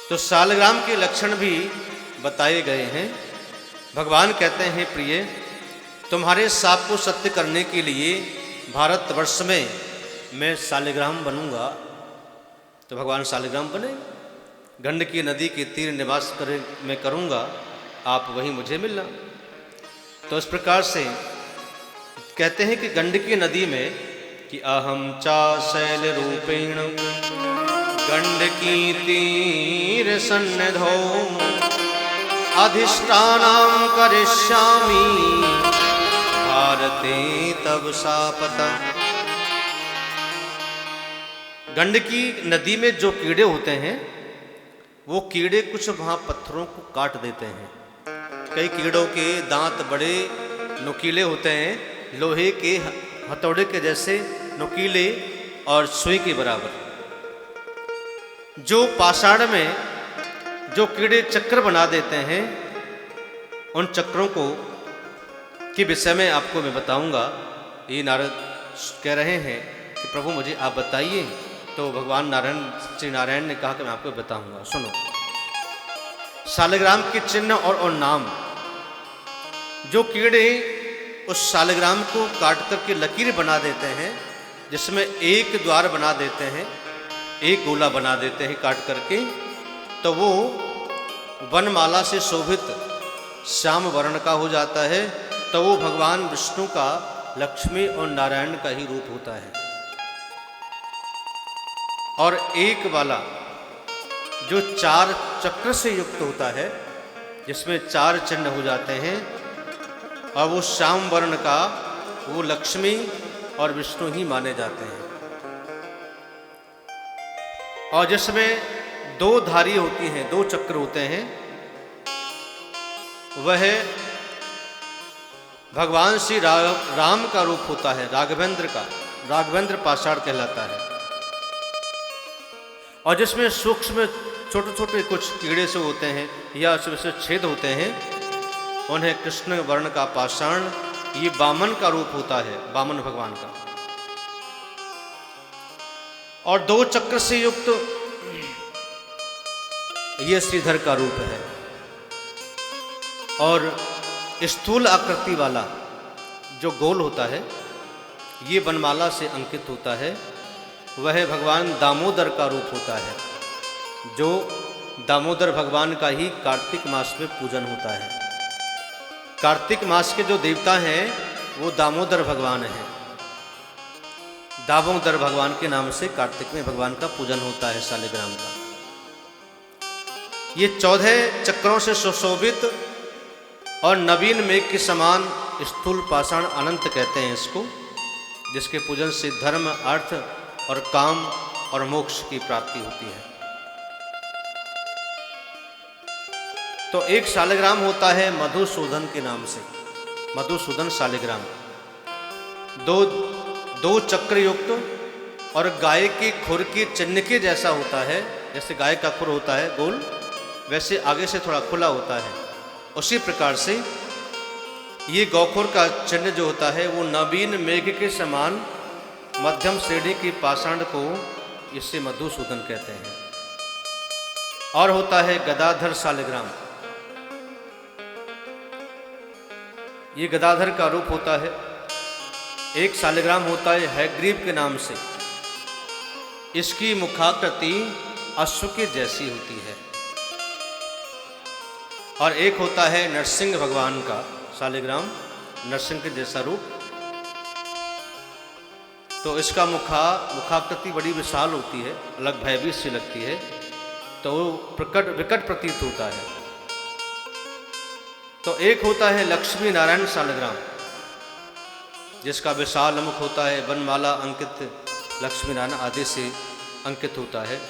तो सालग्राम के लक्षण भी बताए गए हैं। भगवान कहते हैं, प्रिय, तुम्हारे साप को सत्य करने के लिए भारतवर्ष में मैं सालग्राम बनूंगा। तो भगवान सालग्राम बने, गंडकी नदी के तीर निवास मैं करूंगा, आप वहीं मुझे मिलना। तो इस प्रकार से कहते हैं कि गंडकी नदी में कि अहम चा शैल रूपेण गंडकी तीर सन्निधौ अधिष्ठानं करिष्यामि भारते तव शापतः। गंडकी नदी में जो कीड़े होते हैं वो कीड़े कुछ वहाँ पत्थरों को काट देते हैं। कई कीड़ों के दांत बड़े नुकीले होते हैं, लोहे के हथौड़े के जैसे नुकीले और सुई के बराबर। जो पाषाण में जो कीड़े चक्र बना देते हैं, उन चक्रों को के विषय में आपको मैं बताऊंगा। ये नारद कह रहे हैं कि प्रभु मुझे आप बताइए। तो भगवान नारायण, श्री नारायण ने कहा कि मैं आपको बताऊंगा। सुनो, सालग्राम के चिन्ह और नाम। जो कीड़े उस सालग्राम को काट करके लकीर बना देते हैं, जिसमें एक द्वार बना देते हैं, एक गोला बना देते हैं काट करके, तो वो वनमाला से शोभित श्याम वर्ण का हो जाता है। तो वो भगवान विष्णु का, लक्ष्मी और नारायण का ही रूप होता है। और एक वाला जो चार चक्र से युक्त होता है, जिसमें चार चिन्ह हो जाते हैं, और वो श्याम वर्ण का, वो लक्ष्मी और विष्णु ही माने जाते हैं। और जिसमें दो धारी होती हैं, दो चक्र होते हैं, वह भगवान श्री राम का रूप होता है, राघवेंद्र का। राघवेंद्र पाषाण कहलाता है। और जिसमें सूक्ष्म छोटे छोटे कुछ कीड़े से होते हैं या उसमें से छेद होते हैं, उन्हें कृष्ण वर्ण का पाषाण, ये वामन का रूप होता है, वामन भगवान का। और दो चक्र से युक्त ये श्रीधर का रूप है। और स्थूल आकृति वाला जो गोल होता है, ये वनमाला से अंकित होता है, वह भगवान दामोदर का रूप होता है। जो दामोदर भगवान का ही कार्तिक मास में पूजन होता है। कार्तिक मास के जो देवता हैं वो दामोदर भगवान हैं। दामोदर भगवान के नाम से कार्तिक में भगवान का पूजन होता है, सालग्राम का। ये 14 चक्रों से सुशोभित और नवीन मेघ के समान स्थूल पाषाण अनंत कहते हैं इसको, जिसके पूजन से धर्म, अर्थ और काम और मोक्ष की प्राप्ति होती है। तो एक सालग्राम होता है मधुसूदन के नाम से, मधुसूदन सालग्राम। दो चक्र युक्त और गाय के खुर के चिन्ह के जैसा होता है। जैसे गाय का खुर होता है गोल, वैसे आगे से थोड़ा खुला होता है। उसी प्रकार से ये गौखुर का चिन्ह जो होता है, वो नवीन मेघ के समान मध्यम श्रेणी की पाषाण को इससे मधुसूदन कहते हैं। और होता है गदाधर सालग्राम। ये गदाधर का रूप होता है। एक सालग्राम होता है हयग्रीव के नाम से। इसकी मुखाकृति अश्व के जैसी होती है। और एक होता है नरसिंह भगवान का सालग्राम, नरसिंह के जैसा रूप। तो इसका मुखाकृति बड़ी विशाल होती है, अलग भयभीत सी लगती है, तो वो विकट प्रतीत होता है। तो एक होता है लक्ष्मी नारायण सालग्राम, जिसका विशाल मुख होता है, वनमाला अंकित लक्ष्मी नारायण आदि से अंकित होता है।